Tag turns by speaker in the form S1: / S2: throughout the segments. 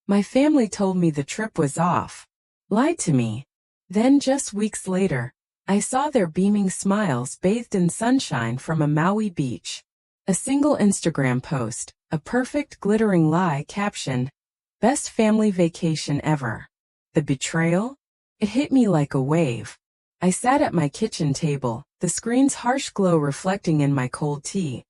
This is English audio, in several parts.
S1: My family told me the trip was off. Lied to me. Then just weeks later, I saw their beaming smiles bathed in sunshine from a Maui beach. A single Instagram post, a perfect glittering lie captioned, "Best family vacation ever." The betrayal? It hit me like a wave. I sat at my kitchen table, the screen's harsh glow reflecting in my cold tea.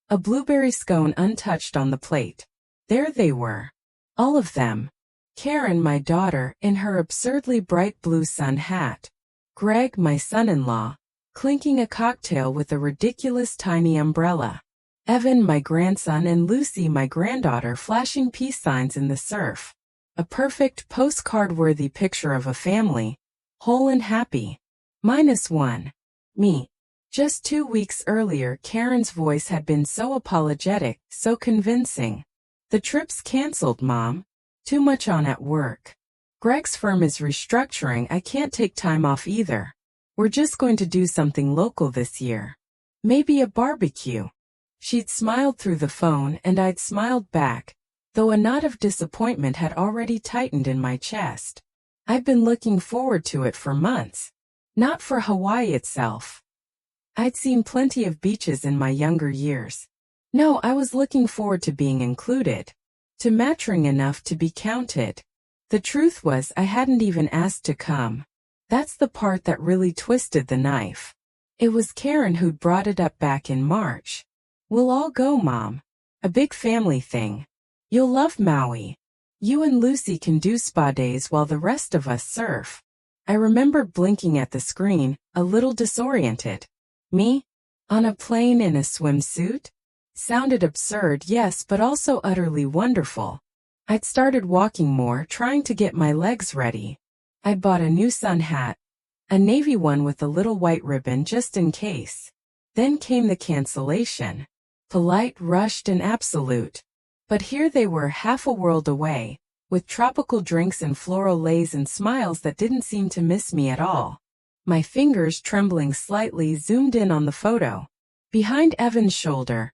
S1: A blueberry scone untouched on the plate. There they were. All of them. Karen, my daughter, in her absurdly bright blue sun hat. Greg, my son-in-law, clinking a cocktail with a ridiculous tiny umbrella. Evan, my grandson, and Lucy, my granddaughter, flashing peace signs in the surf. A perfect postcard-worthy picture of a family, whole and happy. Minus one. Me. Just 2 weeks earlier, Karen's voice had been so apologetic, so convincing. "The trip's canceled, Mom. Too much on at work. Greg's firm is restructuring. I can't take time off either. We're just going to do something local this year. Maybe a barbecue." She'd smiled through the phone and I'd smiled back, though a knot of disappointment had already tightened in my chest. I'd been looking forward to it for months. Not for Hawaii itself. I'd seen plenty of beaches in my younger years. No, I was looking forward to being included. To mattering enough to be counted. The truth was I hadn't even asked to come. That's the part that really twisted the knife. It was Karen who'd brought it up back in March. "We'll all go, Mom. A big family thing. You'll love Maui. You and Lucy can do spa days while the rest of us surf." I remembered blinking at the screen, a little disoriented. Me? On a plane in a swimsuit? Sounded absurd, yes, but also utterly wonderful. I'd started walking more, trying to get my legs ready. I'd bought a new sun hat, a navy one with a little white ribbon just in case. Then came the cancellation. Polite, rushed, and absolute. But here they were, half a world away, with tropical drinks and floral lays and smiles that didn't seem to miss me at all. My fingers, trembling slightly, zoomed in on the photo. Behind Evan's shoulder,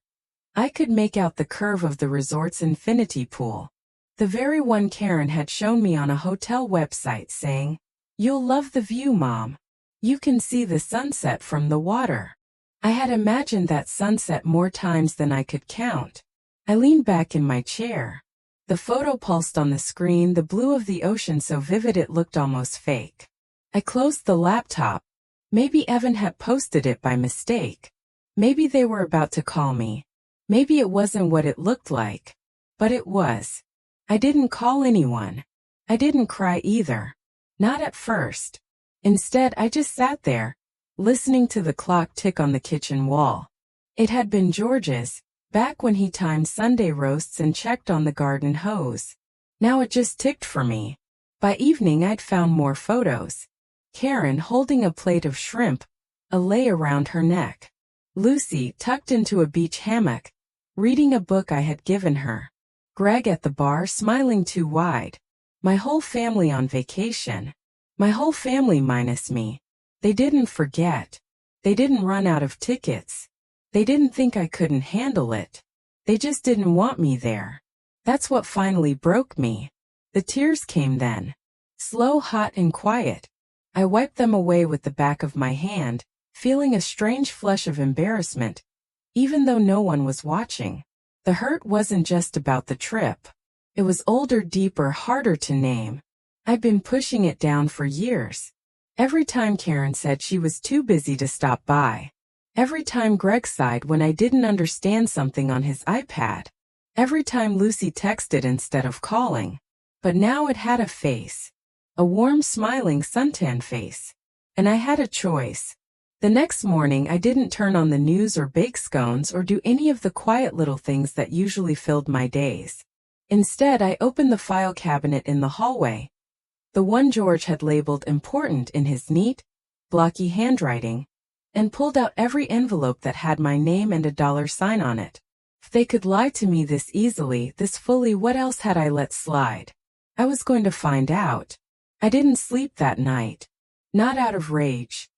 S1: I could make out the curve of the resort's infinity pool. The very one Karen had shown me on a hotel website, saying, "You'll love the view, Mom. You can see the sunset from the water." I had imagined that sunset more times than I could count. I leaned back in my chair. The photo pulsed on the screen, the blue of the ocean so vivid it looked almost fake. I closed the laptop. Maybe Evan had posted it by mistake. Maybe they were about to call me. Maybe it wasn't what it looked like. But it was. I didn't call anyone. I didn't cry either. Not at first. Instead, I just sat there, listening to the clock tick on the kitchen wall. It had been George's, back when he timed Sunday roasts and checked on the garden hose. Now it just ticked for me. By evening I'd found more photos. Karen holding a plate of shrimp, a lei around her neck. Lucy tucked into a beach hammock, reading a book I had given her. Greg at the bar smiling too wide. My whole family on vacation. My whole family minus me. They didn't forget. They didn't run out of tickets. They didn't think I couldn't handle it. They just didn't want me there. That's what finally broke me. The tears came then. Slow, hot, and quiet. I wiped them away with the back of my hand, feeling a strange flush of embarrassment, even though no one was watching. The hurt wasn't just about the trip. It was older, deeper, harder to name. I'd been pushing it down for years. Every time Karen said she was too busy to stop by. Every time Greg sighed when I didn't understand something on his iPad. Every time Lucy texted instead of calling. But now it had a face. A warm, smiling, suntan face. And I had a choice. The next morning I didn't turn on the news or bake scones or do any of the quiet little things that usually filled my days. Instead, I opened the file cabinet in the hallway. The one George had labeled important in his neat, blocky handwriting, and pulled out every envelope that had my name and a $sign on it. If they could lie to me this easily, this fully, what else had I let slide? I was going to find out. I didn't sleep that night. Not out of rage.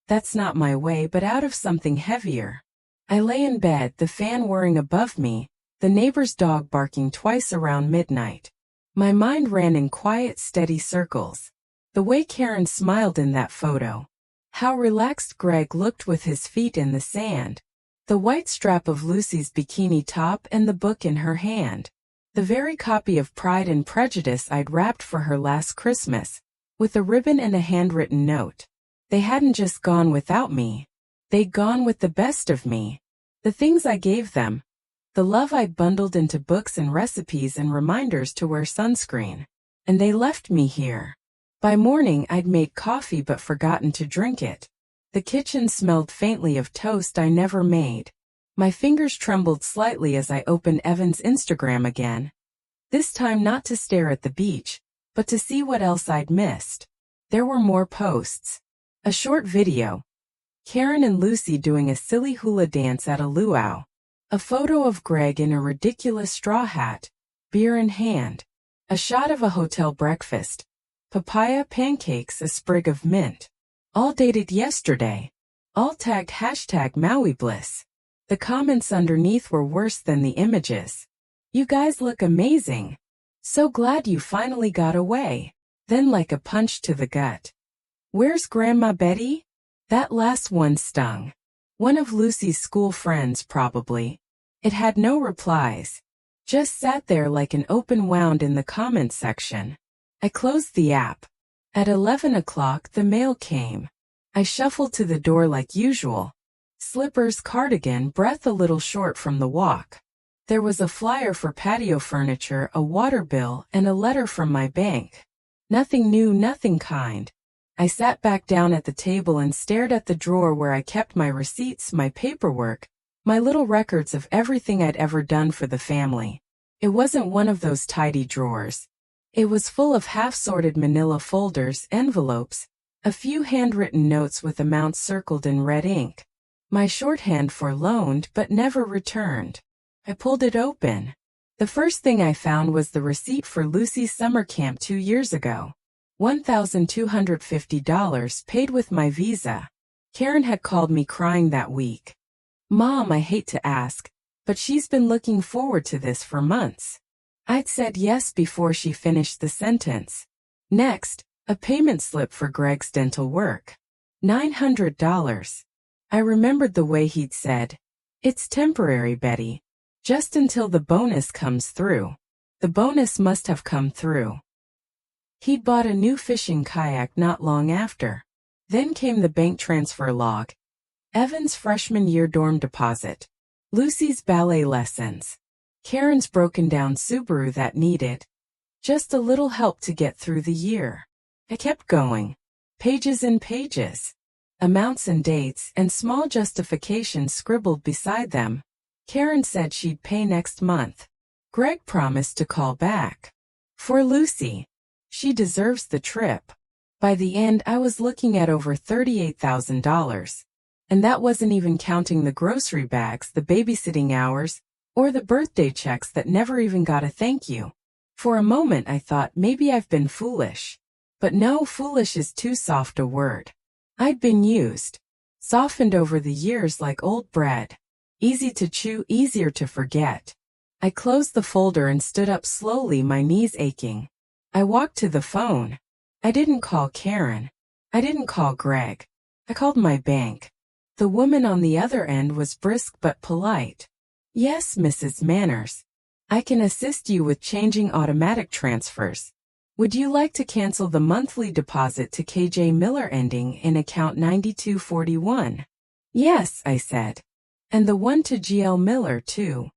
S1: That's not my way, but out of something heavier. I lay in bed, the fan whirring above me, the neighbor's dog barking twice around midnight. My mind ran in quiet, steady circles. The way Karen smiled in that photo. How relaxed Greg looked with his feet in the sand. The white strap of Lucy's bikini top and the book in her hand. The very copy of Pride and Prejudice I'd wrapped for her last Christmas, with a ribbon and a handwritten note. They hadn't just gone without me. They'd gone with the best of me. The things I gave them. The love I'd bundled into books and recipes and reminders to wear sunscreen. And they left me here. By morning I'd made coffee but forgotten to drink it. The kitchen smelled faintly of toast I never made. My fingers trembled slightly as I opened Evan's Instagram again. This time not to stare at the beach, but to see what else I'd missed. There were more posts. A short video. Karen and Lucy doing a silly hula dance at a luau. A photo of Greg in a ridiculous straw hat, beer in hand. A shot of a hotel breakfast. Papaya pancakes, a sprig of mint. All dated yesterday. All tagged #MauiBliss. The comments underneath were worse than the images. You guys look amazing. So glad you finally got away. Then like a punch to the gut. Where's Grandma Betty? That last one stung. One of Lucy's school friends probably. It had no replies. Just sat there like an open wound in the comments section. I closed the app. At 11 o'clock the mail came. I shuffled to the door like usual. Slippers, cardigan, breath a little short from the walk. There was a flyer for patio furniture, a water bill, and a letter from my bank. Nothing new, nothing kind. I sat back down at the table and stared at the drawer where I kept my receipts, my paperwork, my little records of everything I'd ever done for the family. It wasn't one of those tidy drawers. It was full of half-sorted manila folders, envelopes, a few handwritten notes with amounts circled in red ink. My shorthand for loaned but never returned. I pulled it open. The first thing I found was the receipt for Lucy's summer camp 2 years ago. $1,250 paid with my Visa. Karen had called me crying that week. Mom, I hate to ask, but she's been looking forward to this for months. I'd said yes before she finished the sentence. Next, a payment slip for Greg's dental work. $900. I remembered the way he'd said, "It's temporary, Betty. Just until the bonus comes through." The bonus must have come through. He'd bought a new fishing kayak not long after. Then came the bank transfer log. Evan's freshman year dorm deposit. Lucy's ballet lessons. Karen's broken down Subaru that needed just a little help to get through the year. I kept going. Pages and pages. Amounts and dates and small justifications scribbled beside them. Karen said she'd pay next month. Greg promised to call back. For Lucy. She deserves the trip. By the end, I was looking at over $38,000. And that wasn't even counting the grocery bags, the babysitting hours, or the birthday checks that never even got a thank you. For a moment I thought maybe I've been foolish. But no, foolish is too soft a word. I'd been used. Softened over the years like old bread. Easy to chew, easier to forget. I closed the folder and stood up slowly, my knees aching. I walked to the phone. I didn't call Karen. I didn't call Greg. I called my bank. The woman on the other end was brisk but polite. "Yes, Mrs. Manners. I can assist you with changing automatic transfers. Would you like to cancel the monthly deposit to KJ Miller ending in account 9241? "Yes," I said. "And the one to GL Miller too."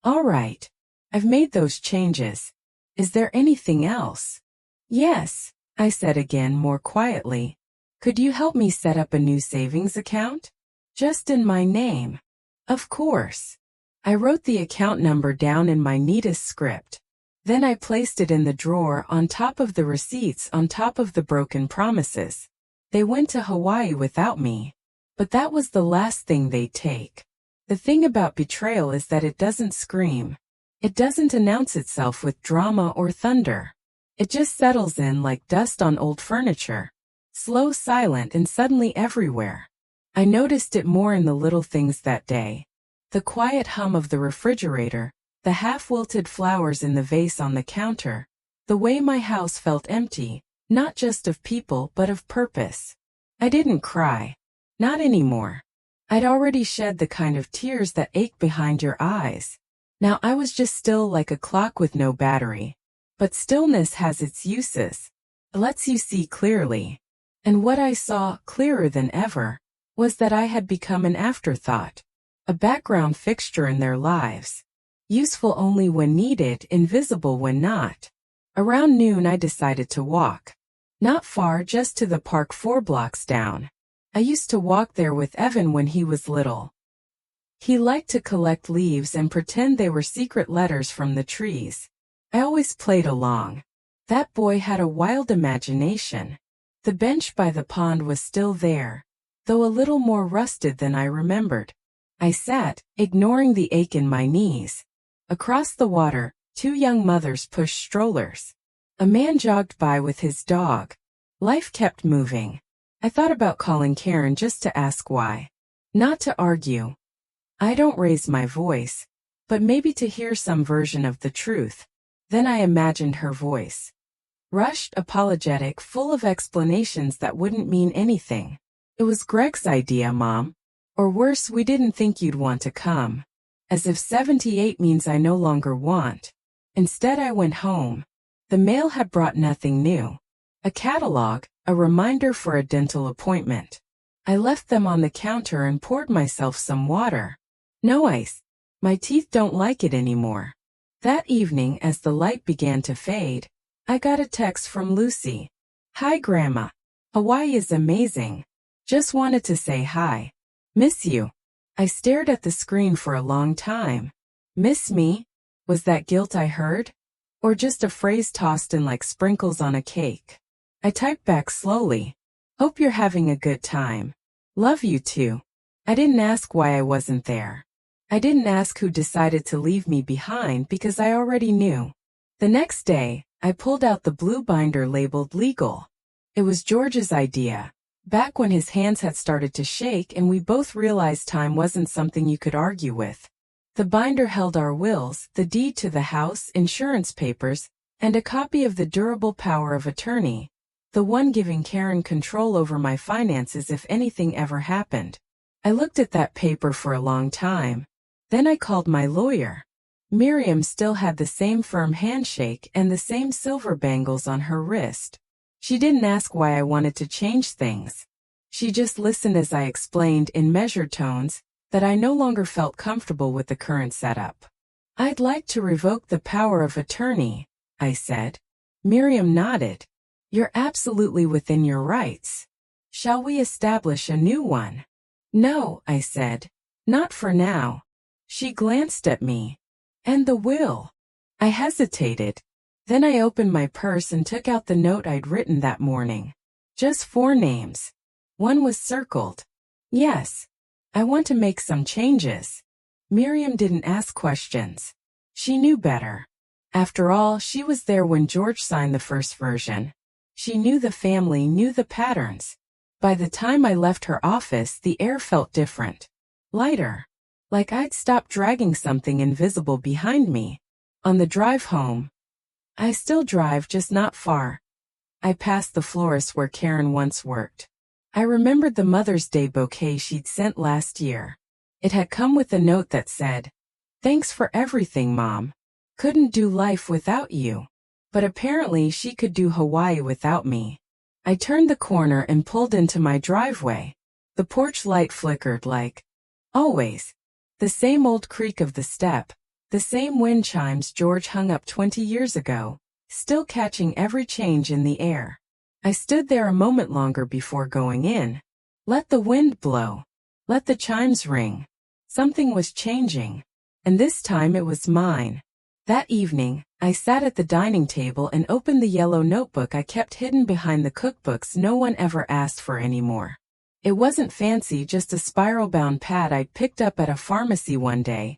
S1: "All right. I've made those changes. Is there anything else?" "Yes," I said again more quietly. "Could you help me set up a new savings account? Just in my name." "Of course." I wrote the account number down in my neatest script. Then I placed it in the drawer on top of the receipts, on top of the broken promises. They went to Hawaii without me. But that was the last thing they'd take. The thing about betrayal is that it doesn't scream. It doesn't announce itself with drama or thunder. It just settles in like dust on old furniture. Slow, silent, and suddenly everywhere. I noticed it more in the little things that day. The quiet hum of the refrigerator, the half-wilted flowers in the vase on the counter, The way my house felt empty, not just of people but of purpose. I didn't cry. Not anymore. I'd already shed the kind of tears that ache behind your eyes. Now I was just still like a clock with no battery. But stillness has its uses. It lets you see clearly. And what I saw, clearer than ever, was that I had become an afterthought. A background fixture in their lives. Useful only when needed, invisible when not. Around noon I decided to walk. Not far, just to the park 4 blocks down. I used to walk there with Evan when he was little. He liked to collect leaves and pretend they were secret letters from the trees. I always played along. That boy had a wild imagination. The bench by the pond was still there, though a little more rusted than I remembered. I sat, ignoring the ache in my knees. Across the water, 2 young mothers pushed strollers. A man jogged by with his dog. Life kept moving. I thought about calling Karen just to ask why. Not to argue. I don't raise my voice, but maybe to hear some version of the truth. Then I imagined her voice. Rushed, apologetic, full of explanations that wouldn't mean anything. It was Greg's idea, Mom. Or worse, we didn't think you'd want to come. As if 78 means I no longer want. Instead I went home. The mail had brought nothing new. A catalog, a reminder for a dental appointment. I left them on the counter and poured myself some water. No ice. My teeth don't like it anymore. That evening, as the light began to fade, I got a text from Lucy. Hi Grandma. Hawaii is amazing. Just wanted to say hi. Miss you. I stared at the screen for a long time. Miss me? Was that guilt I heard? Or just a phrase tossed in like sprinkles on a cake? I typed back slowly. Hope you're having a good time. Love you too. I didn't ask why I wasn't there. I didn't ask who decided to leave me behind because I already knew. The next day, I pulled out the blue binder labeled legal. It was George's idea. Back when his hands had started to shake and we both realized time wasn't something you could argue with. The binder held our wills, the deed to the house, insurance papers, and a copy of the durable power of attorney, the one giving Karen control over my finances if anything ever happened. I looked at that paper for a long time. Then I called my lawyer. Miriam still had the same firm handshake and the same silver bangles on her wrist. She didn't ask why I wanted to change things. She just listened as I explained in measured tones that I no longer felt comfortable with the current setup. I'd like to revoke the power of attorney, I said. Miriam nodded. You're absolutely within your rights. Shall we establish a new one? No, I said. Not for now. She glanced at me. And the will? I hesitated. Then I opened my purse and took out the note I'd written that morning. Just 4 names. One was circled. Yes. I want to make some changes. Miriam didn't ask questions. She knew better. After all, she was there when George signed the first version. She knew the family, knew the patterns. By the time I left her office, the air felt different. Lighter. Like I'd stopped dragging something invisible behind me. On the drive home. I still drive, just not far. I passed the florist where Karen once worked. I remembered the Mother's Day bouquet she'd sent last year. It had come with a note that said, "Thanks for everything, Mom. Couldn't do life without you." But apparently she could do Hawaii without me. I turned the corner and pulled into my driveway. The porch light flickered like always. The same old creak of the step. The same wind chimes George hung up 20 years ago, still catching every change in the air. I stood there a moment longer before going in. Let the wind blow. Let the chimes ring. Something was changing. And this time it was mine. That evening, I sat at the dining table and opened the yellow notebook I kept hidden behind the cookbooks no one ever asked for anymore. It wasn't fancy, just a spiral-bound pad I'd picked up at a pharmacy one day,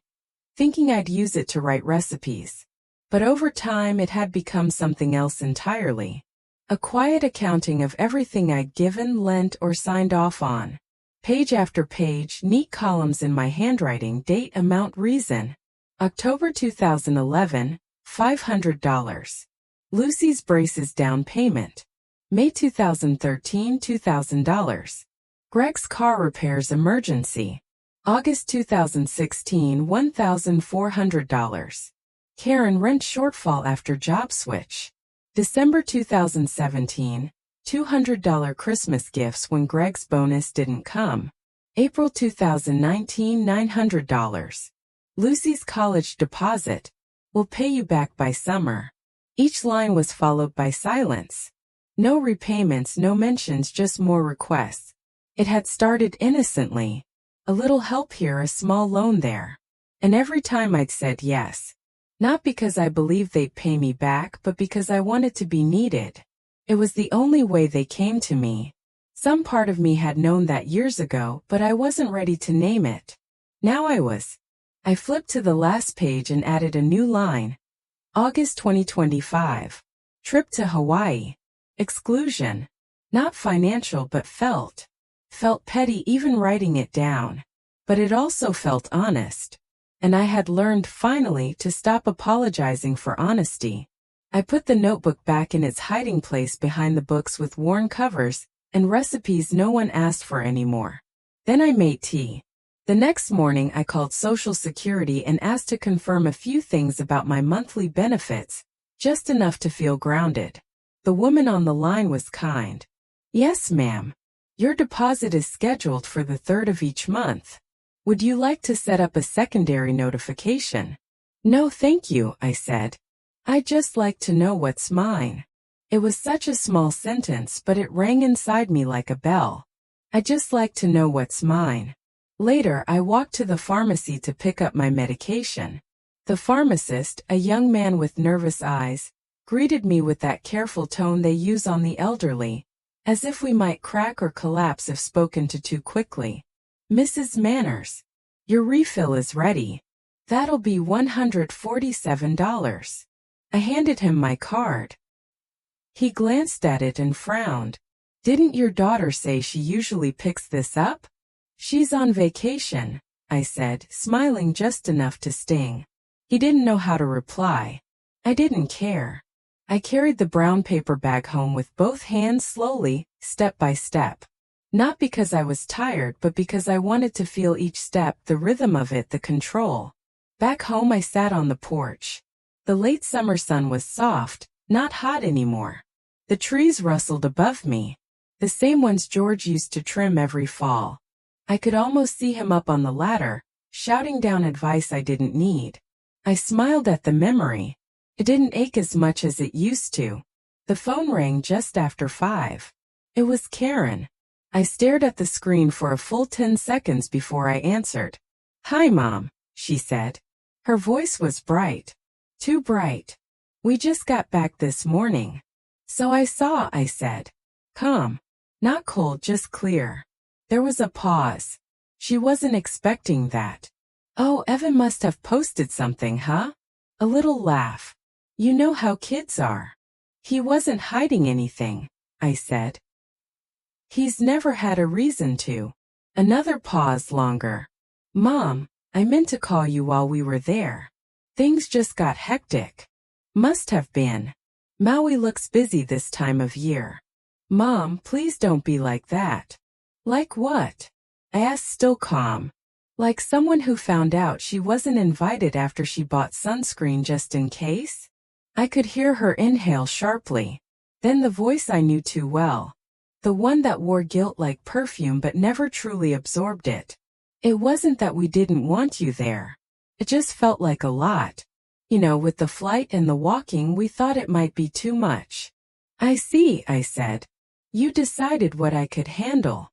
S1: thinking I'd use it to write recipes. But over time it had become something else entirely. A quiet accounting of everything I'd given, lent, or signed off on. Page after page, neat columns in my handwriting, date, amount, reason. October 2011, $500. Lucy's braces down payment. May 2013, $2,000. Greg's car repairs emergency. August 2016, $1,400. Karen rent shortfall after job switch. December 2017, $200 Christmas gifts when Greg's bonus didn't come. April 2019, $900. Lucy's college deposit. Will pay you back by summer. Each line was followed by silence. No repayments, no mentions, just more requests. It had started innocently. A little help here, a small loan there. And every time I'd said yes. Not because I believed they'd pay me back, but because I wanted to be needed. It was the only way they came to me. Some part of me had known that years ago, but I wasn't ready to name it. Now I was. I flipped to the last page and added a new line. August 2025. Trip to Hawaii. Exclusion. Not financial but felt petty even writing it down. But it also felt honest. And I had learned finally to stop apologizing for honesty. I put the notebook back in its hiding place behind the books with worn covers and recipes no one asked for anymore. Then I made tea. The next morning I called Social Security and asked to confirm a few things about my monthly benefits, just enough to feel grounded. The woman on the line was kind. Yes, ma'am. Your deposit is scheduled for the 3rd of each month. Would you like to set up a secondary notification? No, thank you, I said. I'd just like to know what's mine. It was such a small sentence, but it rang inside me like a bell. I'd just like to know what's mine. Later, I walked to the pharmacy to pick up my medication. The pharmacist, a young man with nervous eyes, greeted me with that careful tone they use on the elderly, as if we might crack or collapse if spoken to too quickly. Mrs. Manners, your refill is ready. That'll be $147. I handed him my card. He glanced at it and frowned. Didn't your daughter say she usually picks this up? She's on vacation, I said, smiling just enough to sting. He didn't know how to reply. I didn't care. I carried the brown paper bag home with both hands slowly, step by step. Not because I was tired, but because I wanted to feel each step, the rhythm of it, the control. Back home I sat on the porch. The late summer sun was soft, not hot anymore. The trees rustled above me. The same ones George used to trim every fall. I could almost see him up on the ladder, shouting down advice I didn't need. I smiled at the memory. It didn't ache as much as it used to. The phone rang just after 5. It was Karen. I stared at the screen for a full 10 seconds before I answered. Hi, Mom, she said. Her voice was bright. Too bright. We just got back this morning. So I saw, I said. Calm. Not cold, just clear. There was a pause. She wasn't expecting that. Oh, Evan must have posted something, huh? A little laugh. You know how kids are. He wasn't hiding anything, I said. He's never had a reason to. Another pause longer. Mom, I meant to call you while we were there. Things just got hectic. Must have been. Maui looks busy this time of year. Mom, please don't be like that. Like what? I asked, still calm. Like someone who found out she wasn't invited after she bought sunscreen just in case? I could hear her inhale sharply. Then the voice I knew too well. The one that wore guilt like perfume but never truly absorbed it. It wasn't that we didn't want you there. It just felt like a lot. You know, with the flight and the walking, we thought it might be too much. I see, I said. You decided what I could handle.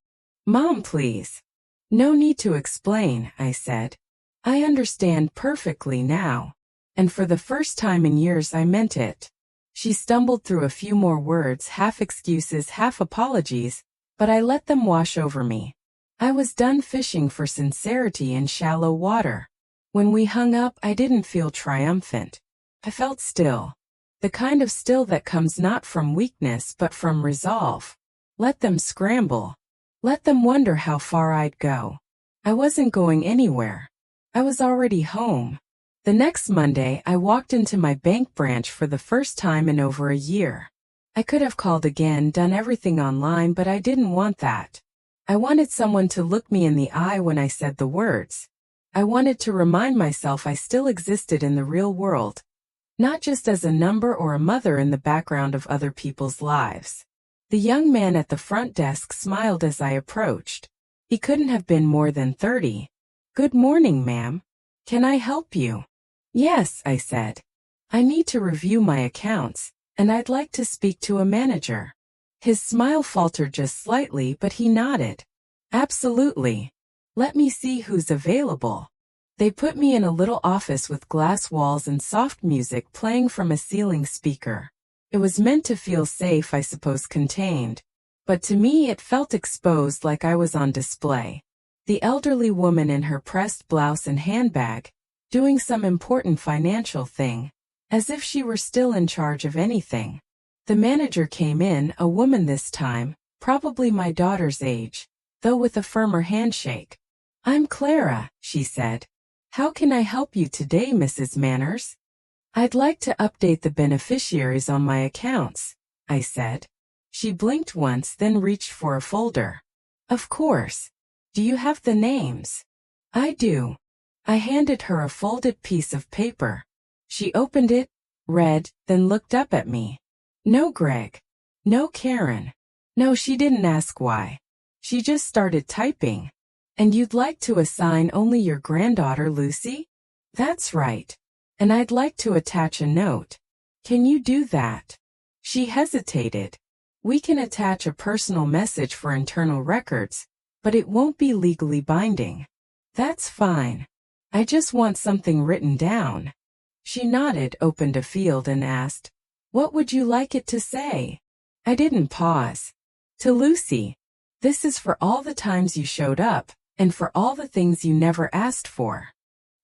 S1: Mom, please. No need to explain, I said. I understand perfectly now. And for the first time in years I meant it. She stumbled through a few more words, half excuses, half apologies, but I let them wash over me. I was done fishing for sincerity in shallow water. When we hung up, I didn't feel triumphant. I felt still. The kind of still that comes not from weakness but from resolve. Let them scramble. Let them wonder how far I'd go. I wasn't going anywhere. I was already home. The next Monday, I walked into my bank branch for the first time in over a year. I could have called again, done everything online, but I didn't want that. I wanted someone to look me in the eye when I said the words. I wanted to remind myself I still existed in the real world, not just as a number or a mother in the background of other people's lives. The young man at the front desk smiled as I approached. He couldn't have been more than 30. "Good morning, ma'am. Can I help you?" "Yes," I said. "I need to review my accounts, and I'd like to speak to a manager." His smile faltered just slightly, but he nodded. "Absolutely. Let me see who's available." They put me in a little office with glass walls and soft music playing from a ceiling speaker. It was meant to feel safe, I suppose, contained, but to me it felt exposed, like I was on display. The elderly woman in her pressed blouse and handbag, doing some important financial thing, as if she were still in charge of anything. The manager came in, a woman this time, probably my daughter's age, though with a firmer handshake. "I'm Clara," she said. "How can I help you today, Mrs. Manners?" "I'd like to update the beneficiaries on my accounts," I said. She blinked once, then reached for a folder. "Of course. Do you have the names?" "I do." I handed her a folded piece of paper. She opened it, read, then looked up at me. "No Greg. No Karen." No, she didn't ask why. She just started typing. "And you'd like to assign only your granddaughter Lucy?" "That's right. And I'd like to attach a note." "Can you do that?" She hesitated. "We can attach a personal message for internal records, but it won't be legally binding." "That's fine. I just want something written down." She nodded, opened a field, and asked, "What would you like it to say?" I didn't pause. "To Lucy. This is for all the times you showed up, and for all the things you never asked for."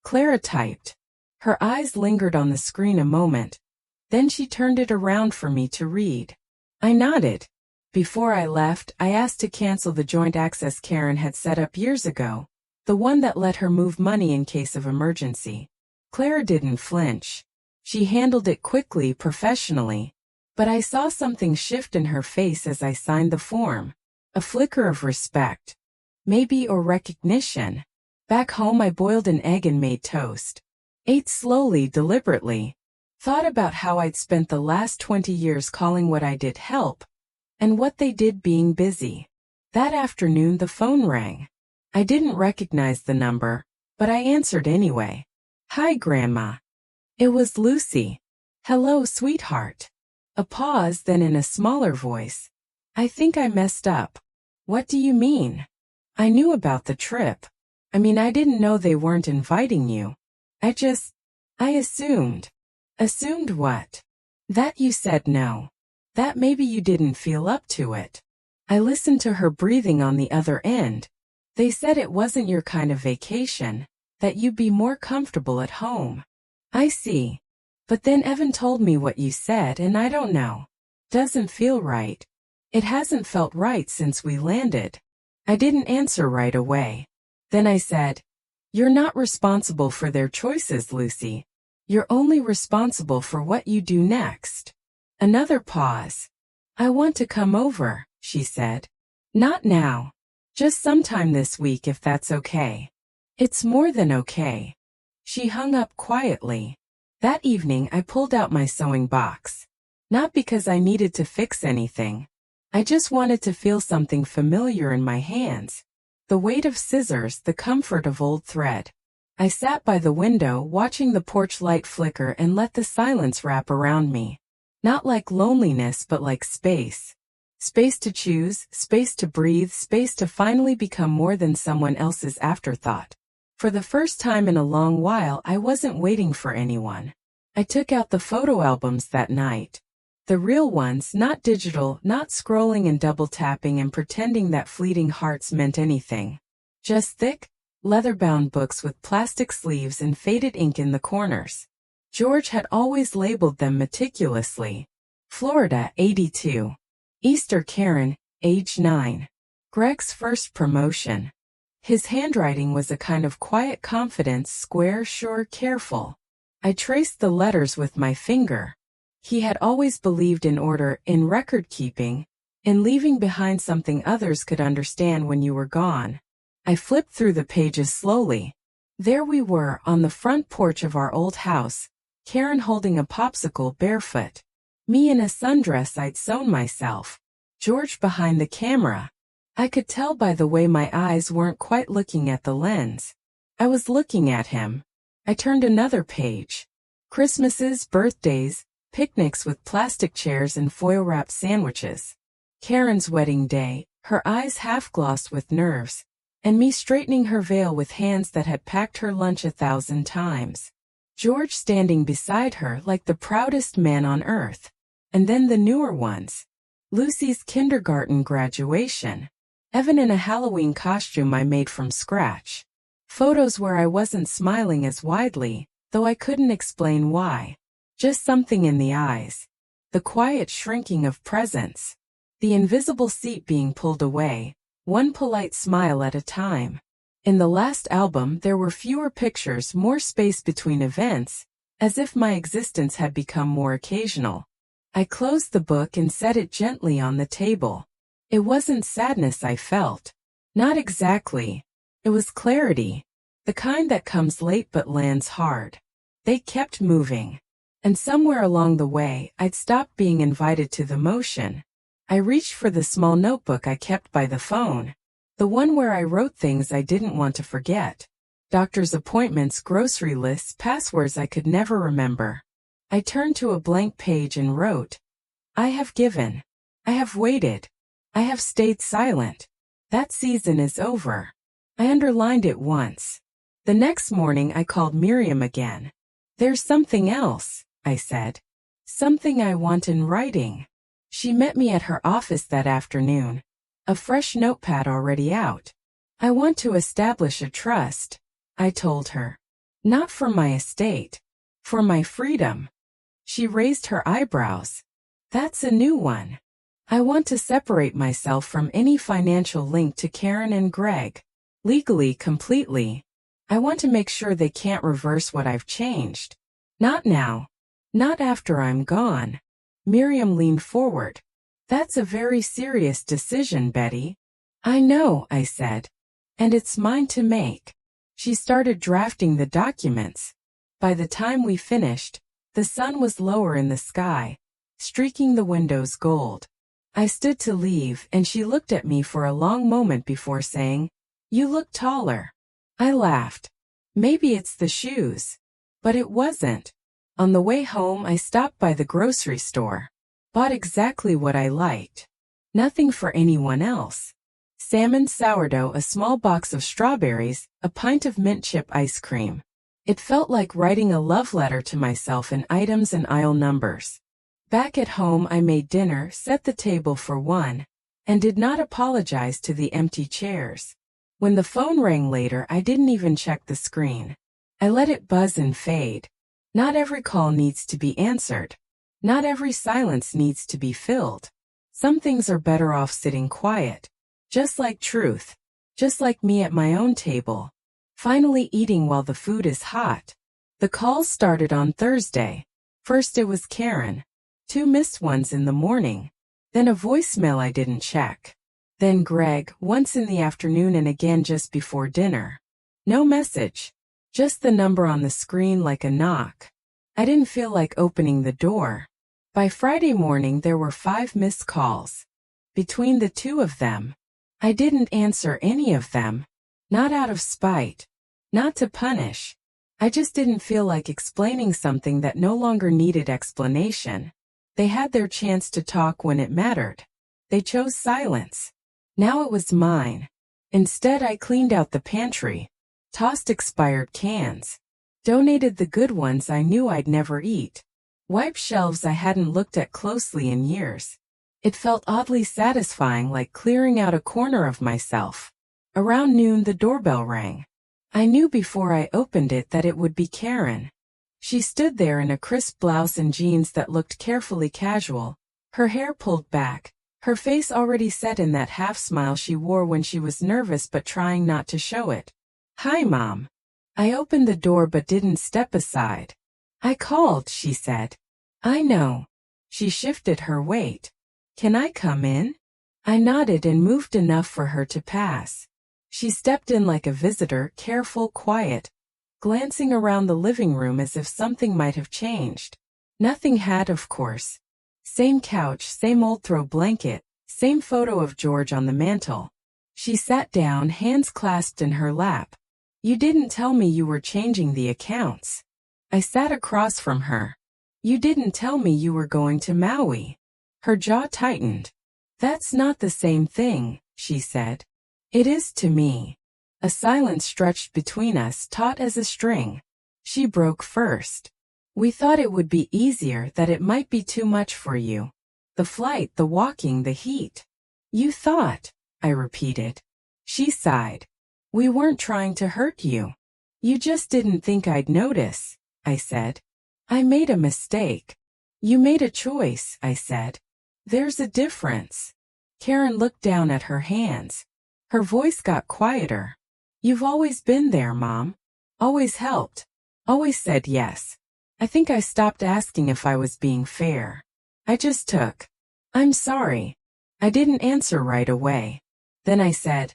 S1: Clara typed. Her eyes lingered on the screen a moment. Then she turned it around for me to read. I nodded. Before I left, I asked to cancel the joint access Karen had set up years ago, the one that let her move money in case of emergency. Clara didn't flinch. She handled it quickly, professionally. But I saw something shift in her face as I signed the form. A flicker of respect. Maybe, or recognition. Back home, I boiled an egg and made toast. Ate slowly, deliberately. Thought about how I'd spent the last 20 years calling what I did help, and what they did being busy. That afternoon, the phone rang. I didn't recognize the number, but I answered anyway. "Hi, Grandma." It was Lucy. "Hello, sweetheart." A pause, then in a smaller voice. "I think I messed up." "What do you mean?" "I knew about the trip. I mean, I didn't know they weren't inviting you. I assumed." "Assumed what?" "That you said no. That maybe you didn't feel up to it." I listened to her breathing on the other end. "They said it wasn't your kind of vacation, that you'd be more comfortable at home." "I see. But then Evan told me what you said, and I don't know. Doesn't feel right. It hasn't felt right since we landed." I didn't answer right away. Then I said, "You're not responsible for their choices, Lucy. You're only responsible for what you do next." Another pause. "I want to come over," she said. "Not now. Just sometime this week, if that's okay." "It's more than okay." She hung up quietly. That evening, I pulled out my sewing box. Not because I needed to fix anything. I just wanted to feel something familiar in my hands. The weight of scissors, the comfort of old thread. I sat by the window, watching the porch light flicker, and let the silence wrap around me. Not like loneliness, but like space. Space to choose, space to breathe, space to finally become more than someone else's afterthought. For the first time in a long while, I wasn't waiting for anyone. I took out the photo albums that night. The real ones, not digital, not scrolling and double tapping and pretending that fleeting hearts meant anything. Just thick, leather-bound books with plastic sleeves and faded ink in the corners. George had always labeled them meticulously. Florida, 82. Easter Karen, age 9. Greg's first promotion. His handwriting was a kind of quiet confidence, square, sure, careful. I traced the letters with my finger. He had always believed in order, in record-keeping, in leaving behind something others could understand when you were gone. I flipped through the pages slowly. There we were, on the front porch of our old house, Karen holding a popsicle barefoot. Me in a sundress I'd sewn myself. George behind the camera. I could tell by the way my eyes weren't quite looking at the lens. I was looking at him. I turned another page. Christmases, birthdays, picnics with plastic chairs and foil-wrapped sandwiches. Karen's wedding day, her eyes half-glossed with nerves, and me straightening her veil with hands that had packed her lunch 1,000 times. George standing beside her like the proudest man on earth. And then the newer ones. Lucy's kindergarten graduation. Evan in a Halloween costume I made from scratch. Photos where I wasn't smiling as widely, though I couldn't explain why. Just something in the eyes. The quiet shrinking of presents. The invisible seat being pulled away, one polite smile at a time. In the last album there were fewer pictures, more space between events, as if my existence had become more occasional. I closed the book and set it gently on the table. It wasn't sadness I felt. Not exactly. It was clarity. The kind that comes late but lands hard. They kept moving. And somewhere along the way, I'd stopped being invited to the motion. I reached for the small notebook I kept by the phone. The one where I wrote things I didn't want to forget. Doctor's appointments, grocery lists, passwords I could never remember. I turned to a blank page and wrote, I have given. I have waited. I have stayed silent. That season is over. I underlined it once. The next morning I called Miriam again. There's something else, I said. Something I want in writing. She met me at her office that afternoon. A fresh notepad already out. I want to establish a trust, I told her. Not for my estate. For my freedom. She raised her eyebrows. That's a new one. I want to separate myself from any financial link to Karen and Greg. Legally, completely. I want to make sure they can't reverse what I've changed. Not now. Not after I'm gone. Miriam leaned forward. That's a very serious decision, Betty. I know, I said. And it's mine to make. She started drafting the documents. By the time we finished, the sun was lower in the sky, streaking the windows gold. I stood to leave, and she looked at me for a long moment before saying, You look taller. I laughed. Maybe it's the shoes. But it wasn't. On the way home, I stopped by the grocery store. Bought exactly what I liked. Nothing for anyone else. Salmon sourdough, a small box of strawberries, a pint of mint chip ice cream. It felt like writing a love letter to myself in items and aisle numbers. Back at home I made dinner, set the table for one, and did not apologize to the empty chairs. When the phone rang later I didn't even check the screen. I let it buzz and fade. Not every call needs to be answered. Not every silence needs to be filled. Some things are better off sitting quiet. Just like truth. Just like me at my own table. Finally eating while the food is hot. The calls started on Thursday. First it was Karen. 2 missed ones in the morning. Then a voicemail I didn't check. Then Greg, once in the afternoon and again just before dinner. No message. Just the number on the screen like a knock. I didn't feel like opening the door. By Friday morning there were 5 missed calls. Between the 2 of them, I didn't answer any of them. Not out of spite. Not to punish. I just didn't feel like explaining something that no longer needed explanation. They had their chance to talk when it mattered. They chose silence. Now it was mine. Instead I cleaned out the pantry. Tossed expired cans. Donated the good ones I knew I'd never eat. Wiped shelves I hadn't looked at closely in years. It felt oddly satisfying, like clearing out a corner of myself. Around noon the doorbell rang. I knew before I opened it that it would be Karen. She stood there in a crisp blouse and jeans that looked carefully casual, her hair pulled back, her face already set in that half-smile she wore when she was nervous but trying not to show it. "Hi, Mom." I opened the door but didn't step aside. I called, she said. I know. She shifted her weight. Can I come in? I nodded and moved enough for her to pass. She stepped in like a visitor, careful, quiet, glancing around the living room as if something might have changed. Nothing had, of course. Same couch, same old throw blanket, same photo of George on the mantel. She sat down, hands clasped in her lap. You didn't tell me you were changing the accounts. I sat across from her. You didn't tell me you were going to Maui. Her jaw tightened. That's not the same thing, she said. It is to me. A silence stretched between us, taut as a string. She broke first. We thought it would be easier, that it might be too much for you. The flight, the walking, the heat. You thought, I repeated. She sighed. We weren't trying to hurt you. You just didn't think I'd notice, I said. I made a mistake. You made a choice, I said. There's a difference. Karen looked down at her hands. Her voice got quieter. You've always been there, Mom. Always helped. Always said yes. I think I stopped asking if I was being fair. I just took. I'm sorry. I didn't answer right away. Then I said,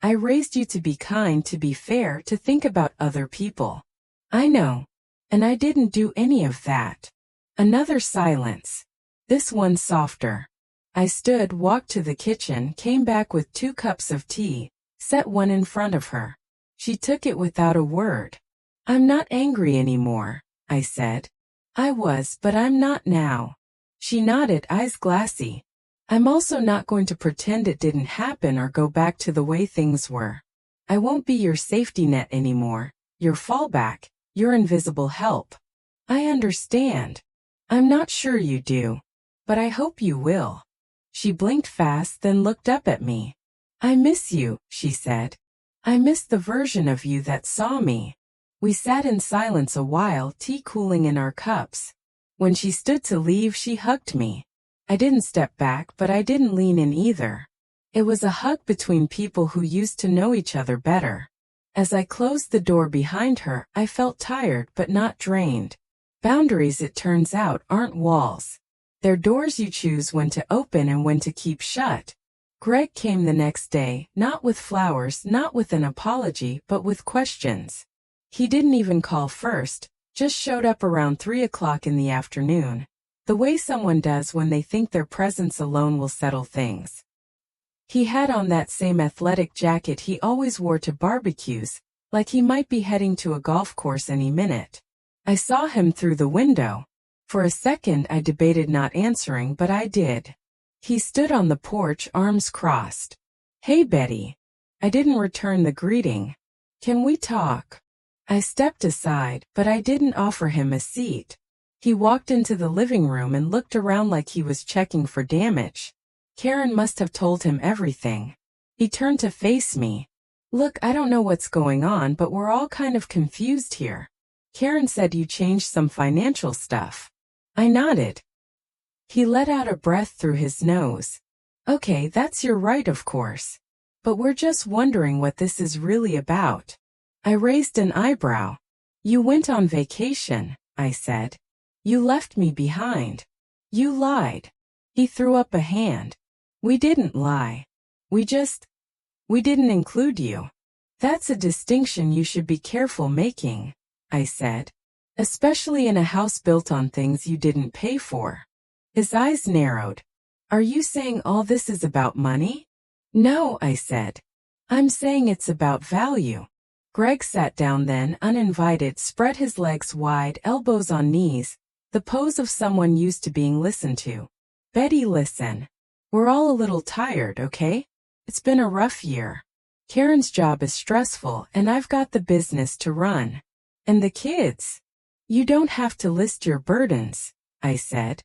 S1: I raised you to be kind, to be fair, to think about other people. I know. And I didn't do any of that. Another silence. This one softer. I stood, walked to the kitchen, came back with 2 cups of tea, set one in front of her. She took it without a word. I'm not angry anymore, I said. I was, but I'm not now. She nodded, eyes glassy. I'm also not going to pretend it didn't happen or go back to the way things were. I won't be your safety net anymore, your fallback, your invisible help. I understand. I'm not sure you do, but I hope you will. She blinked fast, then looked up at me. I miss you, she said. I miss the version of you that saw me. We sat in silence a while, tea cooling in our cups. When she stood to leave, she hugged me. I didn't step back, but I didn't lean in either. It was a hug between people who used to know each other better. As I closed the door behind her, I felt tired but not drained. Boundaries, it turns out, aren't walls. They're doors you choose when to open and when to keep shut. Greg came the next day, not with flowers, not with an apology, but with questions. He didn't even call first, just showed up around 3 o'clock in the afternoon, the way someone does when they think their presence alone will settle things. He had on that same athletic jacket he always wore to barbecues, like he might be heading to a golf course any minute. I saw him through the window. For a second I debated not answering, but I did. He stood on the porch, arms crossed. Hey, Betty. I didn't return the greeting. Can we talk? I stepped aside, but I didn't offer him a seat. He walked into the living room and looked around like he was checking for damage. Karen must have told him everything. He turned to face me. Look, I don't know what's going on, but we're all kind of confused here. Karen said you changed some financial stuff. I nodded. He let out a breath through his nose. Okay, that's your right, of course. But we're just wondering what this is really about. I raised an eyebrow. You went on vacation, I said. You left me behind. You lied. He threw up a hand. We didn't lie. We didn't include you. That's a distinction you should be careful making, I said. Especially in a house built on things you didn't pay for. His eyes narrowed. Are you saying all this is about money? No, I said. I'm saying it's about value. Greg sat down then, uninvited, spread his legs wide, elbows on knees, the pose of someone used to being listened to. Betty, listen. We're all a little tired, okay? It's been a rough year. Karen's job is stressful, and I've got the business to run. And the kids. You don't have to list your burdens, I said.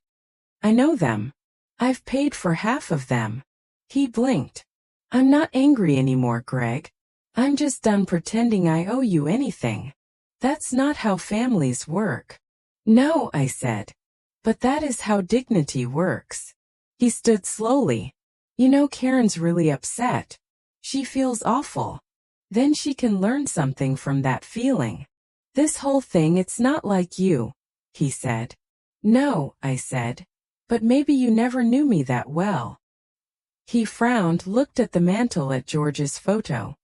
S1: I know them. I've paid for half of them. He blinked. I'm not angry anymore, Greg. I'm just done pretending I owe you anything. That's not how families work. No, I said. But that is how dignity works. He stood slowly. You know, Karen's really upset. She feels awful. Then she can learn something from that feeling. This whole thing, it's not like you. he said. No, I said. But maybe you never knew me that well. He frowned, looked at the mantel at George's photo.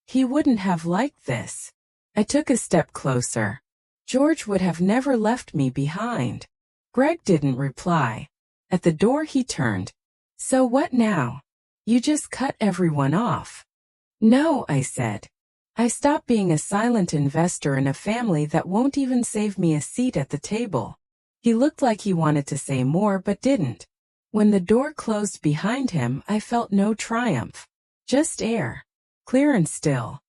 S1: He wouldn't have liked this. I took a step closer. George would have never left me behind. Greg didn't reply. At the door he turned. So what now? You just cut everyone off. No, I said. I stopped being a silent investor in a family that won't even save me a seat at the table. He looked like he wanted to say more but didn't. When the door closed behind him, I felt no triumph. Just air. Clear and still.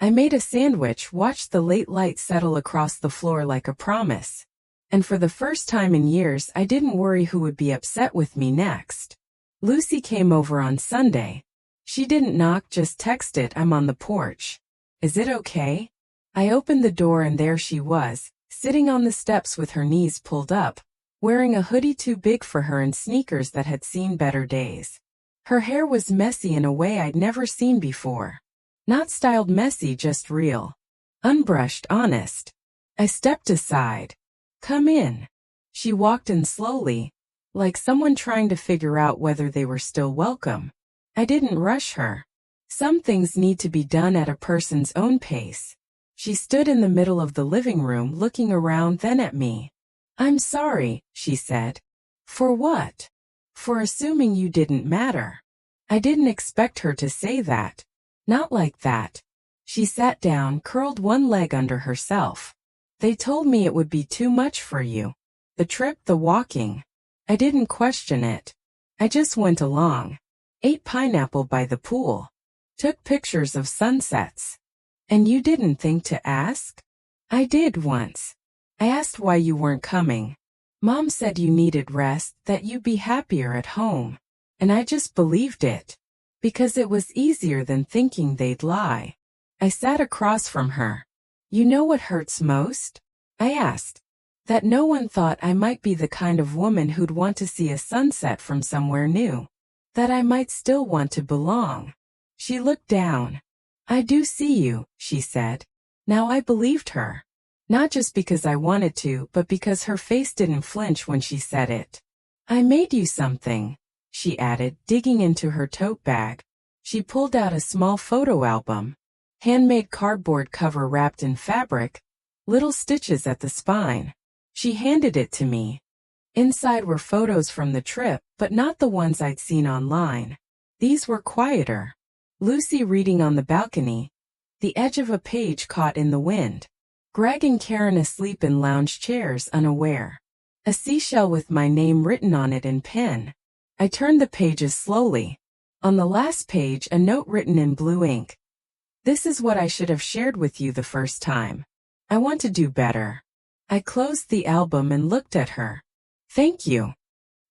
S1: I made a sandwich, watched the late light settle across the floor like a promise. And for the first time in years, I didn't worry who would be upset with me next. Lucy came over on Sunday. She didn't knock, just texted, I'm on the porch. Is it okay? I opened the door and there she was, sitting on the steps with her knees pulled up, wearing a hoodie too big for her and sneakers that had seen better days. Her hair was messy in a way I'd never seen before. Not styled messy, just real. Unbrushed, honest. I stepped aside. Come in. She walked in slowly, like someone trying to figure out whether they were still welcome. I didn't rush her. Some things need to be done at a person's own pace. She stood in the middle of the living room looking around, then at me. I'm sorry, she said. For what? For assuming you didn't matter. I didn't expect her to say that. Not like that. She sat down, curled one leg under herself. They told me it would be too much for you. The trip, the walking. I didn't question it. I just went along. Ate pineapple by the pool. Took pictures of sunsets. And you didn't think to ask? I did once. I asked why you weren't coming. Mom said you needed rest, that you'd be happier at home. And I just believed it. Because it was easier than thinking they'd lie. I sat across from her. You know what hurts most? I asked. That no one thought I might be the kind of woman who'd want to see a sunset from somewhere new. That I might still want to belong. She looked down. I do see you, she said. Now I believed her. Not just because I wanted to, but because her face didn't flinch when she said it. I made you something, she added, digging into her tote bag. She pulled out a small photo album. Handmade cardboard cover wrapped in fabric. Little stitches at the spine. She handed it to me. Inside were photos from the trip, but not the ones I'd seen online. These were quieter. Lucy reading on the balcony. The edge of a page caught in the wind. Greg and Karen asleep in lounge chairs, unaware. A seashell with my name written on it in pen. I turned the pages slowly. On the last page, a note written in blue ink. This is what I should have shared with you the first time. I want to do better. I closed the album and looked at her. Thank you.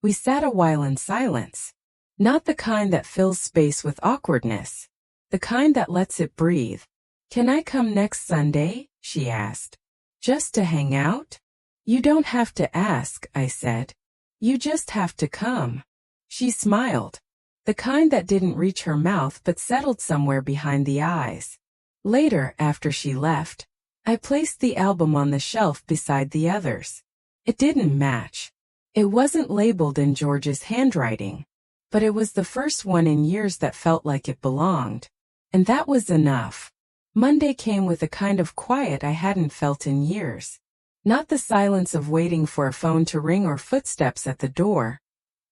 S1: We sat a while in silence. Not the kind that fills space with awkwardness. The kind that lets it breathe. Can I come next Sunday? She asked. Just to hang out? You don't have to ask, I said. You just have to come. She smiled. The kind that didn't reach her mouth but settled somewhere behind the eyes. Later, after she left, I placed the album on the shelf beside the others. It didn't match. It wasn't labeled in George's handwriting, but it was the first one in years that felt like it belonged. And that was enough. Monday came with a kind of quiet I hadn't felt in years. Not the silence of waiting for a phone to ring or footsteps at the door,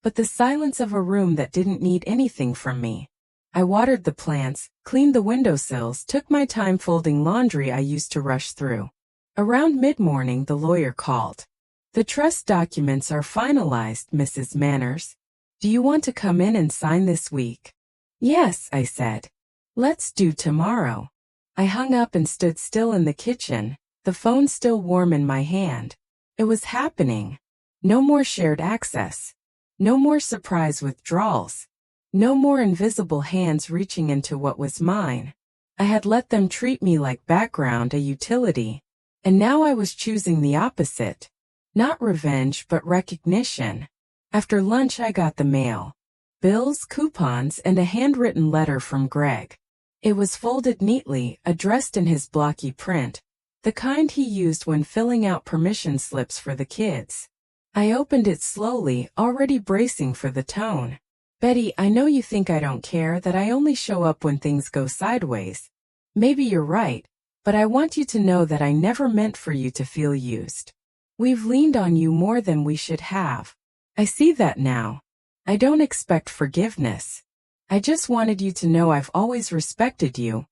S1: but the silence of a room that didn't need anything from me. I watered the plants, cleaned the windowsills, took my time folding laundry I used to rush through. Around mid-morning, the lawyer called. The trust documents are finalized, Mrs. Manners. Do you want to come in and sign this week? Yes, I said. Let's do tomorrow. I hung up and stood still in the kitchen, the phone still warm in my hand. It was happening. No more shared access. No more surprise withdrawals. No more invisible hands reaching into what was mine. I had let them treat me like background, a utility. And now I was choosing the opposite. Not revenge, but recognition. After lunch I got the mail. Bills, coupons, and a handwritten letter from Greg. It was folded neatly, addressed in his blocky print. The kind he used when filling out permission slips for the kids. I opened it slowly, already bracing for the tone. Betty, I know you think I don't care, that I only show up when things go sideways. Maybe you're right, but I want you to know that I never meant for you to feel used. We've leaned on you more than we should have. I see that now. I don't expect forgiveness. I just wanted you to know I've always respected you,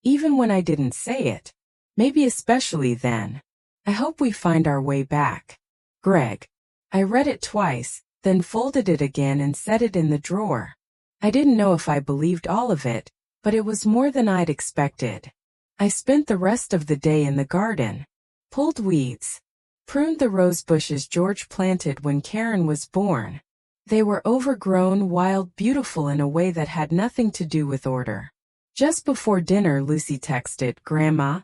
S1: even when I didn't say it. Maybe especially then. I hope we find our way back. Greg. I read it twice, then folded it again and set it in the drawer. I didn't know if I believed all of it, but it was more than I'd expected. I spent the rest of the day in the garden. Pulled weeds. Pruned the rose bushes George planted when Karen was born. They were overgrown, wild, beautiful in a way that had nothing to do with order. Just before dinner, Lucy texted, "Grandma,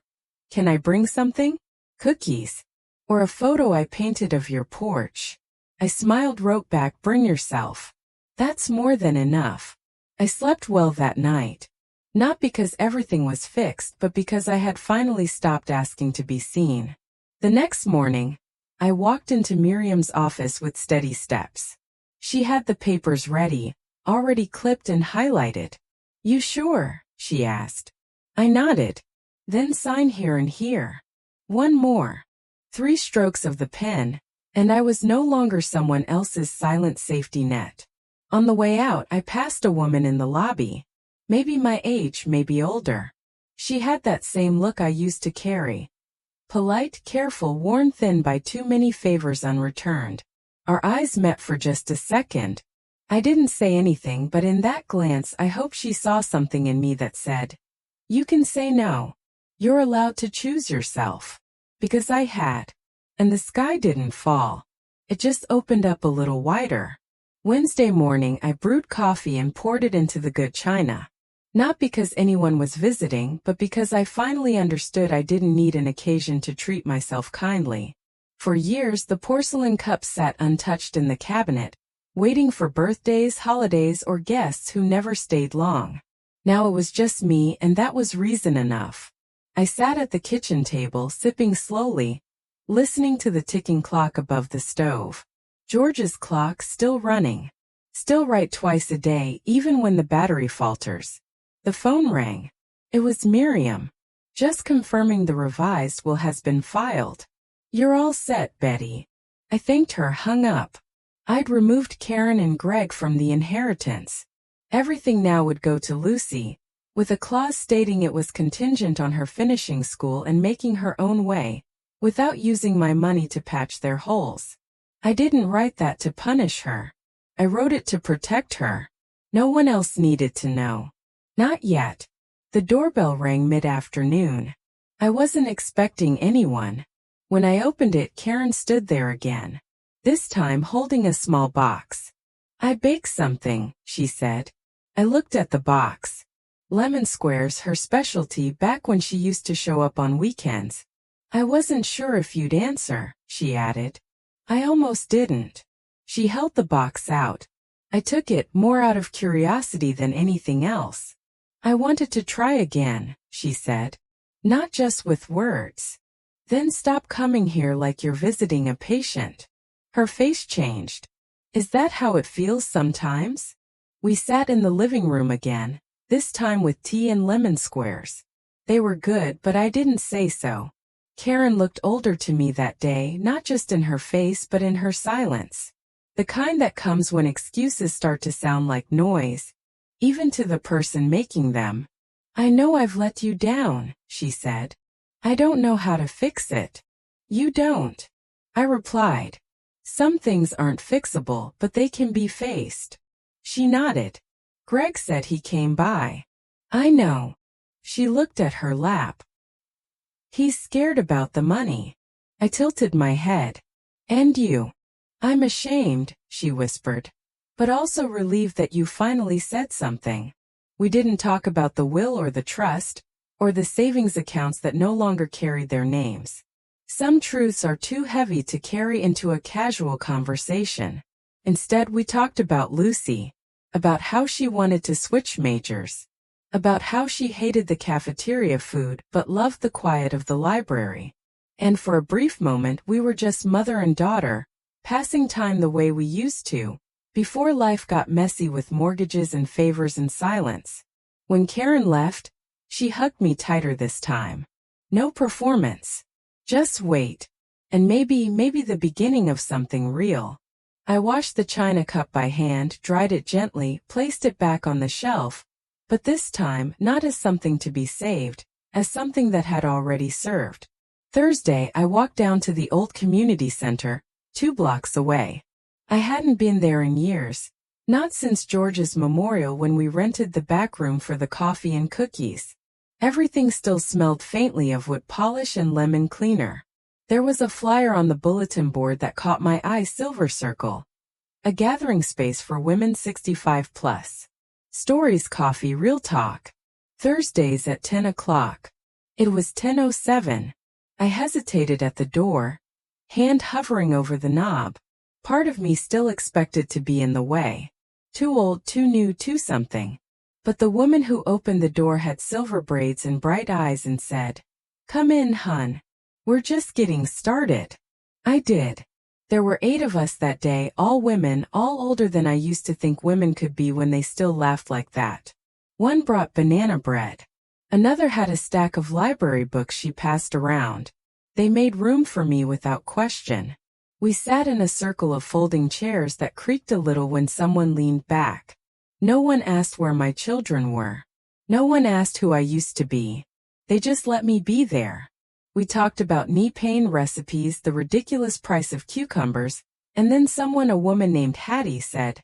S1: can I bring something? Cookies? Or a photo I painted of your porch?" I smiled, wrote back, "Bring yourself." That's more than enough. I slept well that night. Not because everything was fixed, but because I had finally stopped asking to be seen. The next morning, I walked into Miriam's office with steady steps. She had the papers ready, already clipped and highlighted. "You sure?" she asked. I nodded. "Then sign here and here. One more." 3 strokes of the pen, and I was no longer someone else's silent safety net. On the way out, I passed a woman in the lobby. Maybe my age, maybe older. She had that same look I used to carry. Polite, careful, worn thin by too many favors unreturned. Our eyes met for just a second. I didn't say anything, but in that glance I hoped she saw something in me that said, "You can say no. You're allowed to choose yourself." Because I had. And the sky didn't fall. It just opened up a little wider. Wednesday morning I brewed coffee and poured it into the good china. Not because anyone was visiting, but because I finally understood I didn't need an occasion to treat myself kindly. For years the porcelain cups sat untouched in the cabinet, waiting for birthdays, holidays, or guests who never stayed long. Now it was just me, and that was reason enough. I sat at the kitchen table, sipping slowly, listening to the ticking clock above the stove. George's clock still running. Still right twice a day, even when the battery falters. The phone rang. It was Miriam. "Just confirming the revised will has been filed. You're all set, Betty." I thanked her, hung up. I'd removed Karen and Greg from the inheritance. Everything now would go to Lucy, with a clause stating it was contingent on her finishing school and making her own way, without using my money to patch their holes. I didn't write that to punish her. I wrote it to protect her. No one else needed to know. Not yet. The doorbell rang mid-afternoon. I wasn't expecting anyone. When I opened it, Karen stood there again, this time holding a small box. "I baked something," she said. I looked at the box. Lemon squares, her specialty back when she used to show up on weekends. "I wasn't sure if you'd answer," she added. I almost didn't. She held the box out. I took it, more out of curiosity than anything else. "I wanted to try again," she said. "Not just with words. Then stop coming here like you're visiting a patient." Her face changed. "Is that how it feels sometimes?" We sat in the living room again, this time with tea and lemon squares. They were good, but I didn't say so. Karen looked older to me that day, not just in her face but in her silence. The kind that comes when excuses start to sound like noise, even to the person making them. "I know I've let you down," she said. "I don't know how to fix it." "You don't," I replied. "Some things aren't fixable, but they can be faced." She nodded. "Greg said he came by." "I know." She looked at her lap. "He's scared about the money." I tilted my head. "And you?" "I'm ashamed," she whispered, "but also relieved that you finally said something." We didn't talk about the will or the trust, or the savings accounts that no longer carried their names. Some truths are too heavy to carry into a casual conversation. Instead, we talked about Lucy, about how she wanted to switch majors, about how she hated the cafeteria food but loved the quiet of the library. And for a brief moment we were just mother and daughter, passing time the way we used to, before life got messy with mortgages and favors and silence. When Karen left, she hugged me tighter this time. No performance. Just wait. And maybe the beginning of something real. I washed the china cup by hand, dried it gently, placed it back on the shelf, but this time not as something to be saved, as something that had already served. Thursday, I walked down to the old community center, 2 blocks away. I hadn't been there in years, not since George's memorial when we rented the back room for the coffee and cookies. Everything still smelled faintly of wood polish and lemon cleaner. There was a flyer on the bulletin board that caught my eye: Silver Circle, a gathering space for women 65 plus. Stories, coffee, real talk. Thursdays at 10 o'clock. It was 10:07. I hesitated at the door, hand hovering over the knob. Part of me still expected to be in the way. Too old, too new, too something. But the woman who opened the door had silver braids and bright eyes and said, "Come in, hun. We're just getting started." I did. There were 8 of us that day, all women, all older than I used to think women could be when they still laughed like that. One brought banana bread. Another had a stack of library books she passed around. They made room for me without question. We sat in a circle of folding chairs that creaked a little when someone leaned back. No one asked where my children were. No one asked who I used to be. They just let me be there. We talked about knee pain recipes, the ridiculous price of cucumbers, and then someone, a woman named Hattie, said,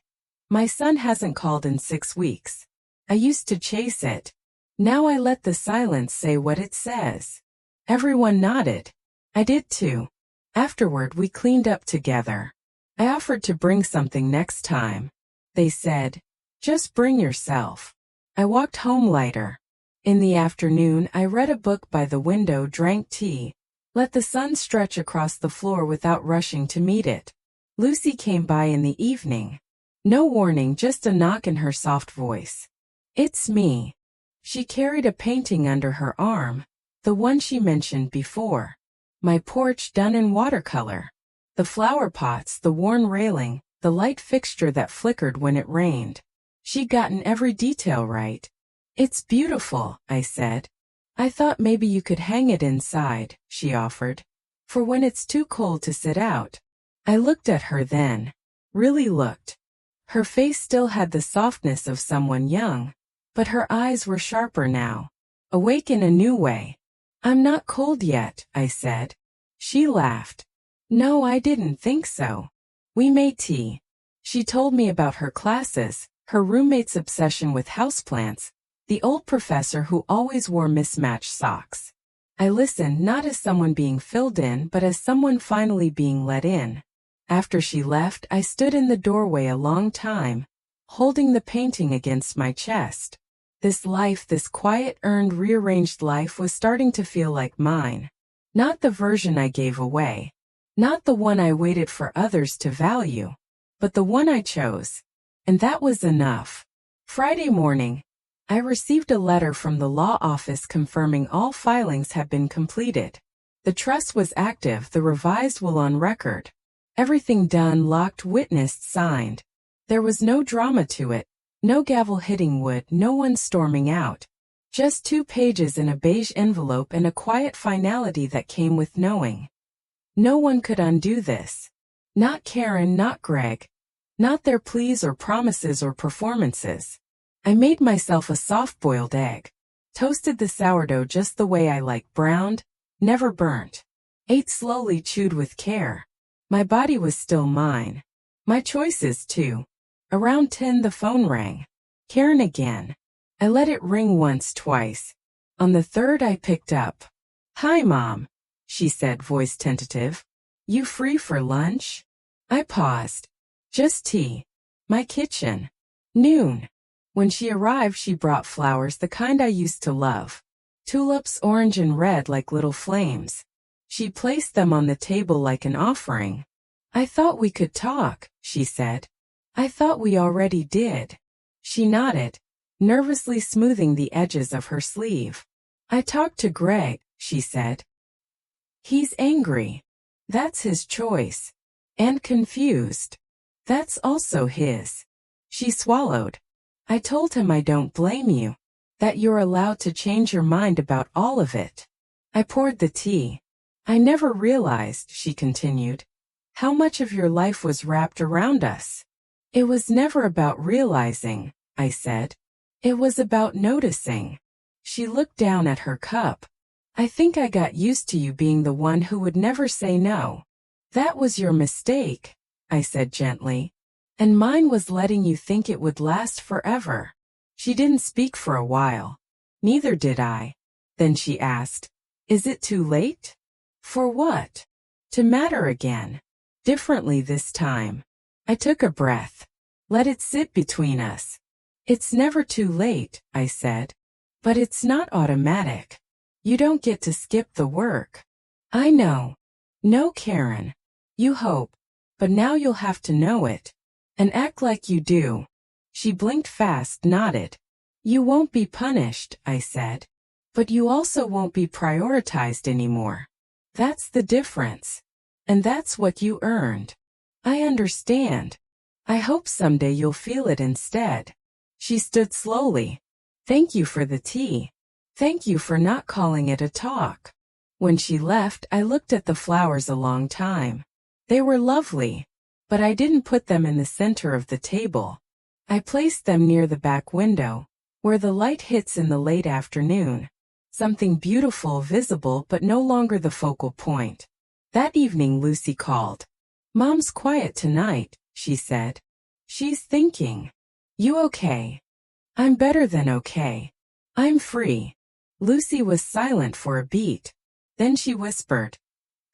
S1: "My son hasn't called in 6 weeks. I used to chase it. Now I let the silence say what it says." Everyone nodded. I did too. Afterward, we cleaned up together. I offered to bring something next time. They said, "Just bring yourself." I walked home lighter. In the afternoon, I read a book by the window, drank tea, let the sun stretch across the floor without rushing to meet it. Lucy came by in the evening. No warning, just a knock in her soft voice. "It's me." She carried a painting under her arm, the one she mentioned before. My porch done in watercolor. The flower pots, the worn railing, the light fixture that flickered when it rained. She'd gotten every detail right. "It's beautiful," I said. "I thought maybe you could hang it inside," she offered, "for when it's too cold to sit out." I looked at her then. Really looked. Her face still had the softness of someone young, but her eyes were sharper now, awake in a new way. "I'm not cold yet," I said. She laughed. "No, I didn't think so." We made tea. She told me about her classes, her roommate's obsession with houseplants, the old professor who always wore mismatched socks. I listened, not as someone being filled in, but as someone finally being let in. After she left, I stood in the doorway a long time, holding the painting against my chest. This life, this quiet, earned, rearranged life was starting to feel like mine. Not the version I gave away. Not the one I waited for others to value. But the one I chose. And that was enough. Friday morning, I received a letter from the law office confirming all filings had been completed. The trust was active, the revised will on record. Everything done, locked, witnessed, signed. There was no drama to it, no gavel hitting wood, no one storming out. Just 2 pages in a beige envelope and a quiet finality that came with knowing. No one could undo this. Not Karen, not Greg. Not their pleas or promises or performances. I made myself a soft-boiled egg. Toasted the sourdough just the way I like, browned, never burnt. Ate slowly, chewed with care. My body was still mine. My choices, too. Around 10 the phone rang. Karen again. I let it ring once, twice. On the third I picked up. "Hi, Mom," she said, voice tentative. "You free for lunch?" I paused. "Just tea. My kitchen." Noon. When she arrived, she brought flowers, the kind I used to love. Tulips, orange and red like little flames. She placed them on the table like an offering. "I thought we could talk," she said. "I thought we already did." She nodded. nervously smoothing the edges of her sleeve. I talked to Greg, she said. He's angry. That's his choice. And confused. That's also his. She swallowed. I told him I don't blame you. That you're allowed to change your mind about all of it. I poured the tea. I never realized, she continued, how much of your life was wrapped around us. It was never about realizing, I said. It was about noticing. She looked down at her cup. I think I got used to you being the one who would never say no. That was your mistake, I said gently. And mine was letting you think it would last forever. She didn't speak for a while. Neither did I. Then she asked, is it too late? For what? To matter again. Differently this time. I took a breath. Let it sit between us. It's never too late, I said. But it's not automatic. You don't get to skip the work. I know. No, Karen. You hope. But now you'll have to know it. And act like you do. She blinked fast, nodded. You won't be punished, I said. But you also won't be prioritized anymore. That's the difference. And that's what you earned. I understand. I hope someday you'll feel it instead. She stood slowly. Thank you for the tea. Thank you for not calling it a talk. When she left, I looked at the flowers a long time. They were lovely. But I didn't put them in the center of the table. I placed them near the back window, where the light hits in the late afternoon. Something beautiful, visible, but no longer the focal point. That evening Lucy called. Mom's quiet tonight, she said. She's thinking. You okay? I'm better than okay. I'm free. Lucy was silent for a beat. Then she whispered.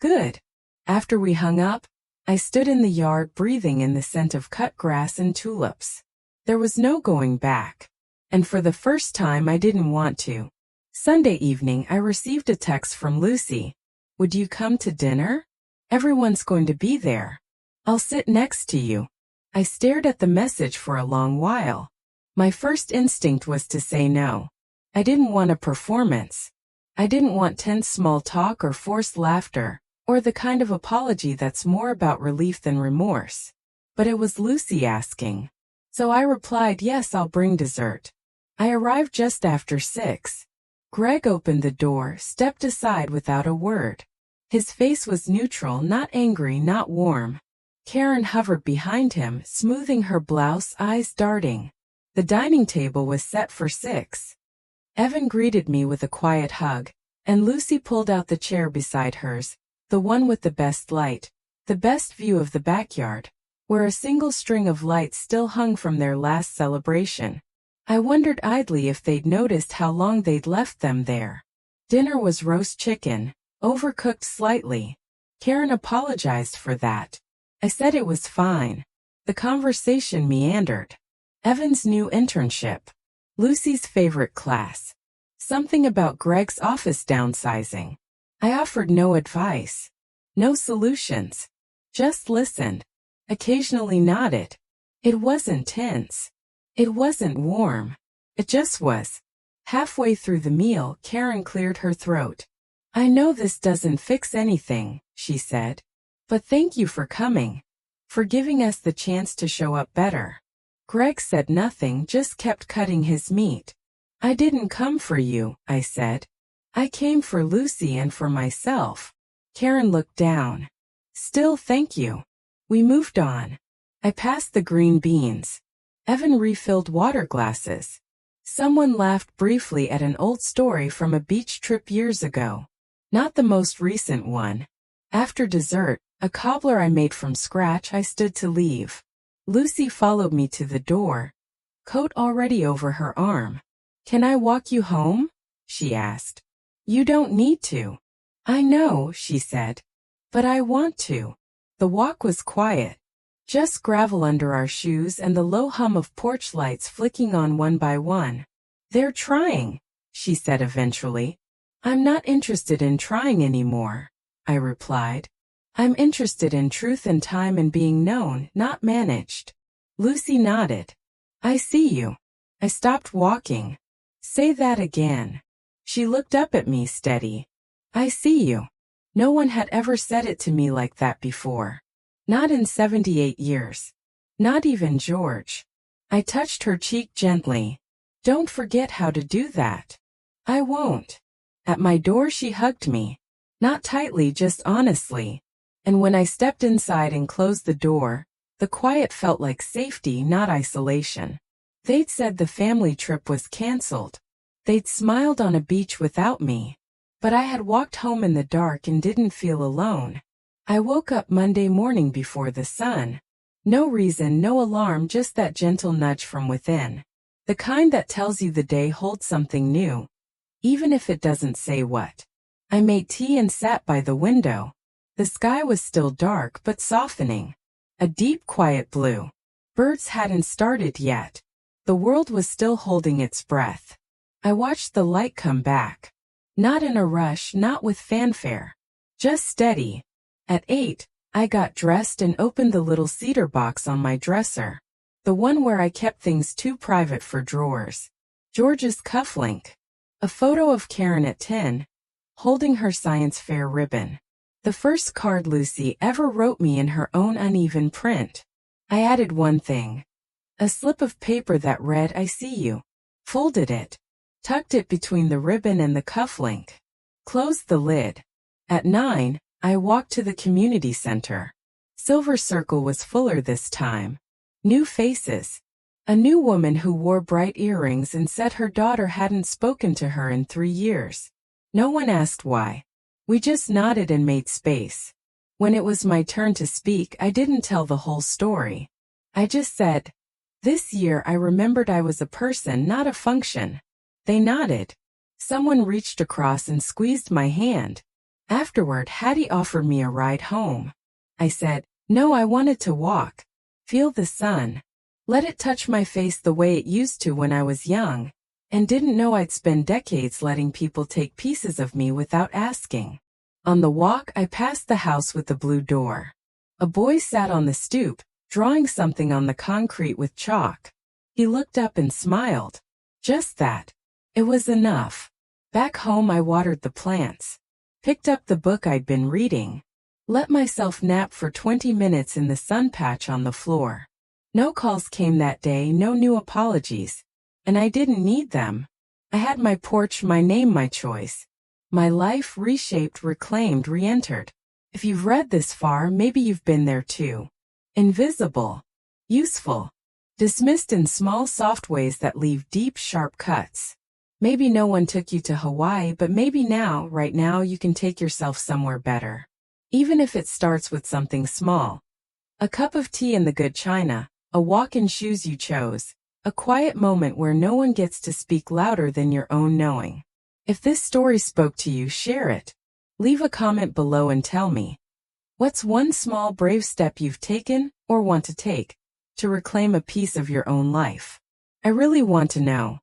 S1: Good. After we hung up, I stood in the yard breathing in the scent of cut grass and tulips. There was no going back. And for the first time I didn't want to. Sunday evening I received a text from Lucy. Would you come to dinner? Everyone's going to be there. I'll sit next to you. I stared at the message for a long while. My first instinct was to say no. I didn't want a performance. I didn't want tense small talk or forced laughter, or the kind of apology that's more about relief than remorse. But it was Lucy asking. So I replied, yes, I'll bring dessert. I arrived just after 6. Greg opened the door, stepped aside without a word. His face was neutral, not angry, not warm. Karen hovered behind him, smoothing her blouse, eyes darting. The dining table was set for 6. Evan greeted me with a quiet hug, and Lucy pulled out the chair beside hers, the one with the best light, the best view of the backyard, where a single string of lights still hung from their last celebration. I wondered idly if they'd noticed how long they'd left them there. Dinner was roast chicken, overcooked slightly. Karen apologized for that. I said it was fine. The conversation meandered. Evan's new internship. Lucy's favorite class. Something about Greg's office downsizing. I offered no advice. No solutions. Just listened. Occasionally nodded. It wasn't tense. It wasn't warm. It just was. Halfway through the meal, Karen cleared her throat. I know this doesn't fix anything, she said. But thank you for coming. For giving us the chance to show up better. Greg said nothing, just kept cutting his meat. I didn't come for you, I said. I came for Lucy and for myself. Karen looked down. Still thank you. We moved on. I passed the green beans. Evan refilled water glasses. Someone laughed briefly at an old story from a beach trip years ago. Not the most recent one. After dessert, a cobbler I made from scratch, I stood to leave. Lucy followed me to the door, coat already over her arm. Can I walk you home? She asked. You don't need to. I know, she said. But I want to. The walk was quiet. Just gravel under our shoes and the low hum of porch lights flicking on one by one. They're trying, she said eventually. I'm not interested in trying anymore, I replied. I'm interested in truth and time and being known, not managed. Lucy nodded. I see you. I stopped walking. Say that again. She looked up at me steady. I see you. No one had ever said it to me like that before. Not in 78 years. Not even George. I touched her cheek gently. Don't forget how to do that. I won't. At my door she hugged me. Not tightly, just honestly. And when I stepped inside and closed the door, the quiet felt like safety, not isolation. They'd said the family trip was canceled. They'd smiled on a beach without me. But I had walked home in the dark and didn't feel alone. I woke up Monday morning before the sun. No reason, no alarm, just that gentle nudge from within. The kind that tells you the day holds something new, even if it doesn't say what. I made tea and sat by the window. The sky was still dark but softening. A deep, quiet blue. Birds hadn't started yet. The world was still holding its breath. I watched the light come back. Not in a rush, not with fanfare. Just steady. At 8, I got dressed and opened the little cedar box on my dresser. The one where I kept things too private for drawers. George's cufflink. A photo of Karen at 10, holding her science fair ribbon. The first card Lucy ever wrote me in her own uneven print. I added one thing. A slip of paper that read, I see you. Folded it. Tucked it between the ribbon and the cufflink. Closed the lid. At 9, I walked to the community center. Silver Circle was fuller this time. New faces. A new woman who wore bright earrings and said her daughter hadn't spoken to her in 3 years. No one asked why. We just nodded and made space. When it was my turn to speak, I didn't tell the whole story. I just said, this year I remembered I was a person, not a function. They nodded. Someone reached across and squeezed my hand. Afterward, Hattie offered me a ride home. I said, no, I wanted to walk. Feel the sun. Let it touch my face the way it used to when I was young, and didn't know I'd spend decades letting people take pieces of me without asking. On the walk, I passed the house with the blue door. A boy sat on the stoop, drawing something on the concrete with chalk. He looked up and smiled. Just that. It was enough. Back home, I watered the plants. Picked up the book I'd been reading. Let myself nap for 20 minutes in the sun patch on the floor. No calls came that day, no new apologies. And I didn't need them. I had my porch, my name, my choice. My life reshaped, reclaimed, re-entered. If you've read this far, maybe you've been there too. Invisible. Useful. Dismissed in small, soft ways that leave deep, sharp cuts. Maybe no one took you to Hawaii, but maybe now, right now, you can take yourself somewhere better. Even if it starts with something small. A cup of tea in the good china, a walk in shoes you chose, a quiet moment where no one gets to speak louder than your own knowing. If this story spoke to you, share it. Leave a comment below and tell me. What's one small, brave step you've taken, or want to take, to reclaim a piece of your own life? I really want to know.